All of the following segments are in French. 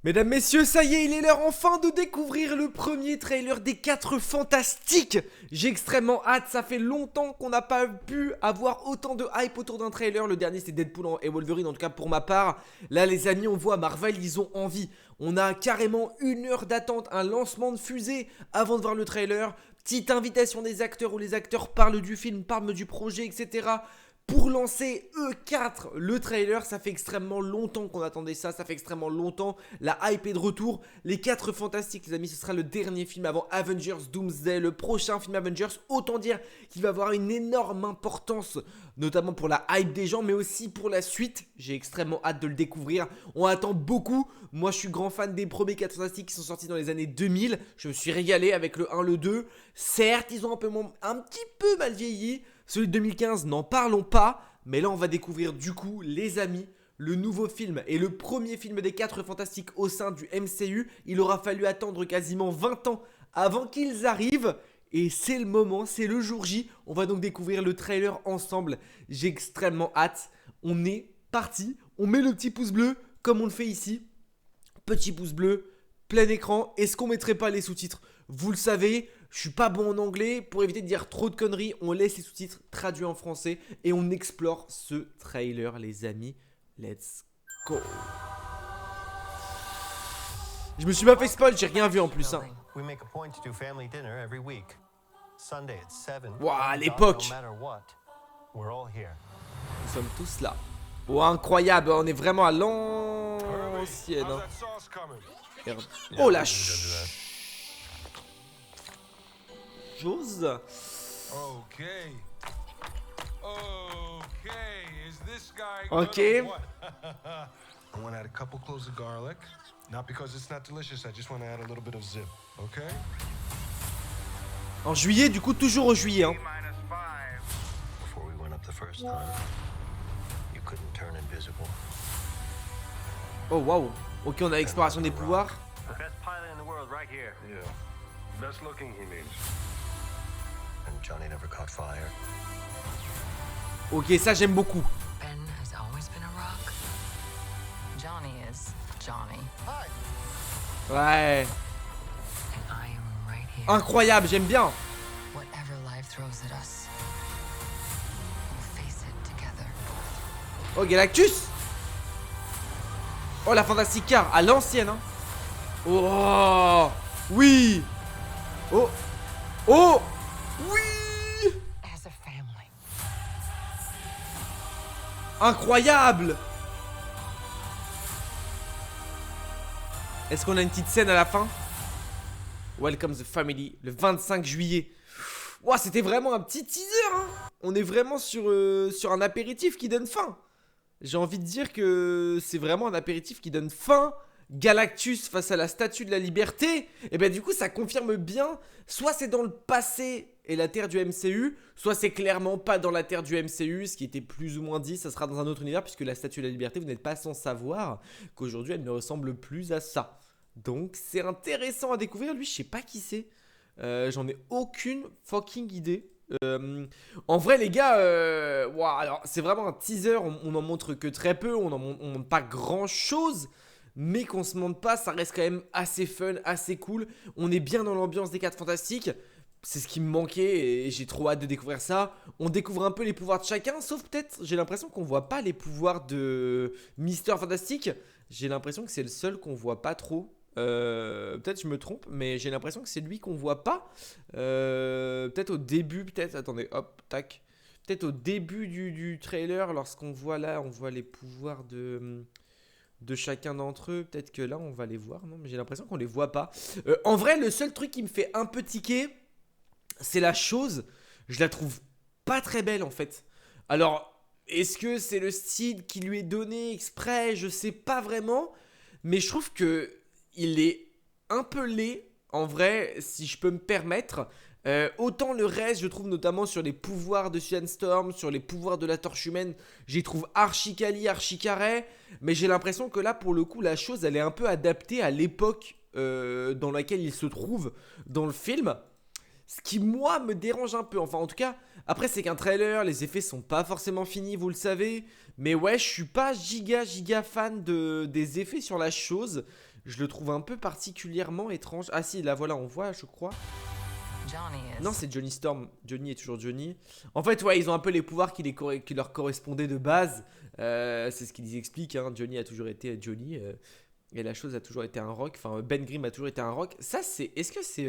Mesdames, messieurs, ça y est, il est l'heure enfin de découvrir le premier trailer des 4 Fantastiques. J'ai extrêmement hâte, ça fait longtemps qu'on n'a pas pu avoir autant de hype autour d'un trailer. Le dernier c'était Deadpool et Wolverine, en tout cas pour ma part. Là les amis, on voit Marvel, ils ont envie. On a carrément 1 heure d'attente, un lancement de fusée avant de voir le trailer. Petite invitation des acteurs où les acteurs parlent du film, parlent du projet, etc. Pour lancer E4, le trailer, ça fait extrêmement longtemps qu'on attendait ça, ça fait extrêmement longtemps, la hype est de retour, les 4 Fantastiques les amis, ce sera le dernier film avant Avengers Doomsday, le prochain film Avengers, autant dire qu'il va avoir une énorme importance, notamment pour la hype des gens, mais aussi pour la suite, j'ai extrêmement hâte de le découvrir, on attend beaucoup, moi je suis grand fan des premiers 4 Fantastiques qui sont sortis dans les années 2000, je me suis régalé avec le 1, le 2, certes ils ont un petit peu mal vieilli. Celui de 2015, n'en parlons pas, mais là on va découvrir du coup, les amis, le nouveau film et le premier film des 4 Fantastiques au sein du MCU. Il aura fallu attendre quasiment 20 ans avant qu'ils arrivent. Et c'est le moment, c'est le jour J. On va donc découvrir le trailer ensemble. J'ai extrêmement hâte. On est parti. On met le petit pouce bleu comme on le fait ici. Petit pouce bleu, plein écran. Est-ce qu'on mettrait pas les sous-titres? Vous le savez, je suis pas bon en anglais. Pour éviter de dire trop de conneries, on laisse les sous-titres traduits en français et on explore ce trailer, les amis. Let's go. Je me suis pas fait spoil, j'ai rien vu en plus. Waouh, à l'époque. Nous sommes tous là. Oh, incroyable, on est vraiment à l'ancienne. Oh la chose. Ok. I want to add a couple cloves of garlic. Not because it's not delicious, I just want to add a little bit of zip, okay? En juillet, du coup, toujours au juillet. Hein. Before we went up the first time, you couldn't turn invisible. Oh waouh. Ok, on a l'exploration des pouvoirs. The best pilot in the world right here. Yeah. Best looking, he means. And Johnny never caught fire. Ok, ça j'aime beaucoup. Ben has always been a rock. Johnny is Johnny. Ouais. And I am right here. Incroyable, j'aime bien. Whatever life throws at us, we'll face it together. Oh, Galactus. Oh, la Fantastic Car, à l'ancienne. Hein. Oh, oui. Oh, oh, oui. As a family. Incroyable. Est-ce qu'on a une petite scène à la fin? Welcome the family, le 25 juillet. Wow, c'était vraiment un petit teaser. Hein. On est vraiment sur un apéritif qui donne faim. J'ai envie de dire que c'est vraiment un apéritif qui donne faim. Galactus face à la Statue de la Liberté. Et ben du coup ça confirme bien. Soit c'est dans le passé et la Terre du MCU, soit c'est clairement pas dans la Terre du MCU. Ce qui était plus ou moins dit, ça sera dans un autre univers. Puisque la Statue de la Liberté, vous n'êtes pas sans savoir qu'aujourd'hui elle ne ressemble plus à ça. Donc c'est intéressant à découvrir. Lui je sais pas qui c'est. J'en ai aucune fucking idée. En vrai les gars, wow, alors c'est vraiment un teaser, on en montre que très peu, on montre pas grand chose, mais qu'on se montre pas, ça reste quand même assez fun, assez cool, on est bien dans l'ambiance des 4 Fantastiques, c'est ce qui me manquait et j'ai trop hâte de découvrir ça. On découvre un peu les pouvoirs de chacun, sauf peut-être, j'ai l'impression qu'on voit pas les pouvoirs de Mister Fantastique, j'ai l'impression que c'est le seul qu'on voit pas trop. Peut-être je me trompe, mais j'ai l'impression que c'est lui qu'on voit pas. Peut-être au début, attendez, hop, tac. Peut-être au début du trailer, lorsqu'on voit là, on voit les pouvoirs de chacun d'entre eux. Peut-être que là, on va les voir, non? Mais j'ai l'impression qu'on les voit pas. En vrai, le seul truc qui me fait un peu tiquer, c'est la chose. Je la trouve pas très belle en fait. Alors, est-ce que c'est le style qui lui est donné exprès? Je sais pas vraiment. Mais je trouve que il est un peu laid, en vrai, si je peux me permettre. Autant le reste, je trouve notamment sur les pouvoirs de Susan Storm, sur les pouvoirs de la Torche Humaine, j'y trouve archi quali, archi carré. Mais j'ai l'impression que là, pour le coup, la chose, elle est un peu adaptée à l'époque dans laquelle il se trouve dans le film. Ce qui, moi, me dérange un peu. Enfin, en tout cas, après, c'est qu'un trailer, les effets sont pas forcément finis, vous le savez. Mais ouais, je suis pas giga fan des effets sur la chose. je le trouve un peu particulièrement étrange. Ah si, là voilà, on voit, je crois. Johnny is. Non, c'est Johnny Storm. Johnny est toujours Johnny. En fait, ouais, ils ont un peu les pouvoirs qui leur correspondaient de base. C'est ce qu'ils expliquent. Hein. Johnny a toujours été Johnny. Et la chose a toujours été un rock. Enfin, Ben Grimm a toujours été un rock. Ça, c'est. Est-ce que c'est.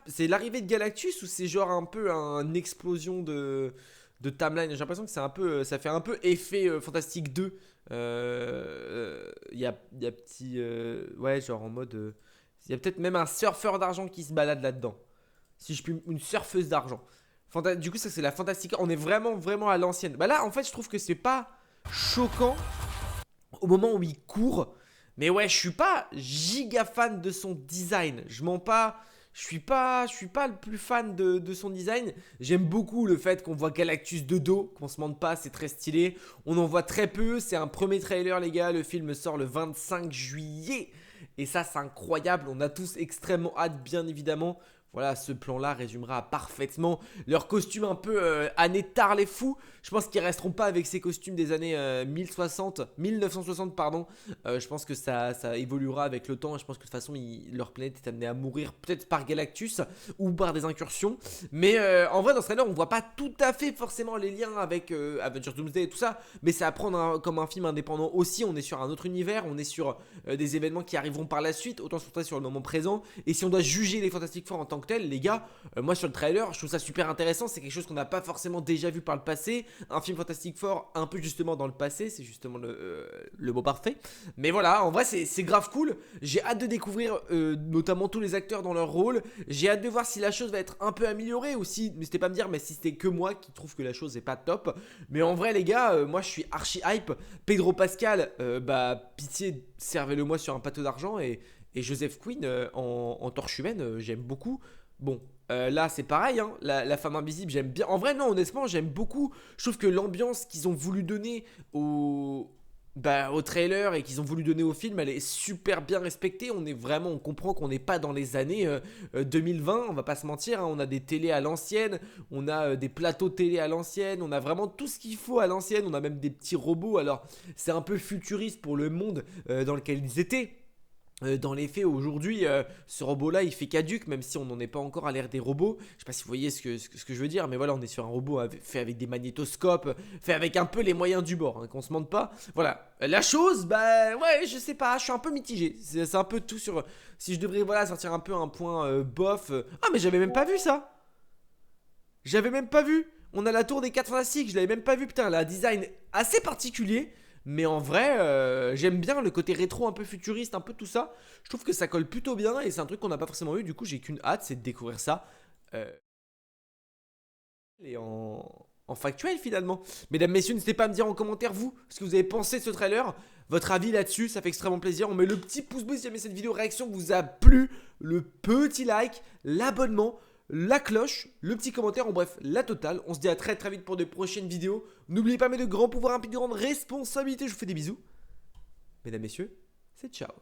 C'est l'arrivée de Galactus ou c'est genre un peu une explosion de timeline? J'ai l'impression que c'est un peu. Ça fait un peu effet Fantastique 2. Il y a petit. Ouais, genre en mode. Il y a peut-être même un surfeur d'argent qui se balade là-dedans. Si je puis. Une surfeuse d'argent. Du coup, ça, c'est la Fantastica. On est vraiment, vraiment à l'ancienne. Bah là, en fait, je trouve que c'est pas choquant au moment où il court. Mais ouais, je suis pas giga fan de son design. Je mens pas. Je suis pas le plus fan de son design. J'aime beaucoup le fait qu'on voit Galactus de dos, qu'on se mente pas, c'est très stylé. On en voit très peu. C'est un premier trailer, les gars. Le film sort le 25 juillet. Et ça, c'est incroyable. On a tous extrêmement hâte, bien évidemment. Voilà, ce plan-là résumera parfaitement leur costume un peu années tard les fous. Je pense qu'ils resteront pas avec ces costumes des années 1960 pardon. Je pense que ça évoluera avec le temps. Et je pense que de toute façon, leur planète est amenée à mourir peut-être par Galactus ou par des incursions. Mais en vrai, dans ce trailer, on voit pas tout à fait forcément les liens avec Avengers Doomsday et tout ça. Mais c'est à prendre comme un film indépendant aussi. On est sur un autre univers. On est sur des événements qui arriveront par la suite. Autant se concentrer sur le moment présent. Et si on doit juger les Fantastic Four en tant que tel, les gars, moi sur le trailer, je trouve ça super intéressant. C'est quelque chose qu'on n'a pas forcément déjà vu par le passé. Un film Fantastic Four un peu justement dans le passé, c'est justement le mot parfait. Mais voilà, en vrai c'est grave cool. J'ai hâte de découvrir notamment tous les acteurs dans leur rôle. J'ai hâte de voir si la chose va être un peu améliorée aussi. N'hésitez pas à me dire mais si c'était que moi qui trouve que la chose est pas top. Mais en vrai les gars, moi je suis archi hype. Pedro Pascal, bah pitié, servez-le moi sur un plateau d'argent. Et Joseph Quinn en torche humaine, j'aime beaucoup. Bon, là c'est pareil, hein, la femme invisible, j'aime bien. En vrai, non, honnêtement, j'aime beaucoup. Je trouve que l'ambiance qu'ils ont voulu donner au trailer et qu'ils ont voulu donner au film, elle est super bien respectée. On comprend qu'on n'est pas dans les années 2020, on va pas se mentir. Hein, on a des télés à l'ancienne, on a des plateaux télé à l'ancienne, on a vraiment tout ce qu'il faut à l'ancienne. On a même des petits robots. Alors, c'est un peu futuriste pour le monde dans lequel ils étaient. Dans les faits, aujourd'hui, ce robot-là, il fait caduc, même si on n'en est pas encore à l'ère des robots. Je sais pas si vous voyez ce que je veux dire, mais voilà, on est sur un robot fait avec des magnétoscopes, fait avec un peu les moyens du bord, hein, qu'on se mente pas. Voilà, la chose, bah ouais, je sais pas, je suis un peu mitigé. C'est un peu tout sur... Si je devrais, voilà, sortir un peu un point bof... Ah, mais j'avais même pas vu ça. J'avais même pas vu. On a la tour des 4 fantastiques, je l'avais même pas vu, putain, elle a un design assez particulier. Mais en vrai, j'aime bien le côté rétro, un peu futuriste, un peu tout ça. Je trouve que ça colle plutôt bien et c'est un truc qu'on n'a pas forcément eu. Du coup, j'ai qu'une hâte, c'est de découvrir ça. Et en factuel finalement. Mesdames, messieurs, n'hésitez pas à me dire en commentaire, vous, ce que vous avez pensé de ce trailer. Votre avis là-dessus, ça fait extrêmement plaisir. On met le petit pouce bleu si jamais cette vidéo réaction vous a plu. Le petit like, l'abonnement. La cloche, le petit commentaire, en bref, la totale. On se dit à très très vite pour de prochaines vidéos. N'oubliez pas, mais de grands pouvoirs impliquent de grandes responsabilités. Je vous fais des bisous. Mesdames, messieurs, c'est ciao.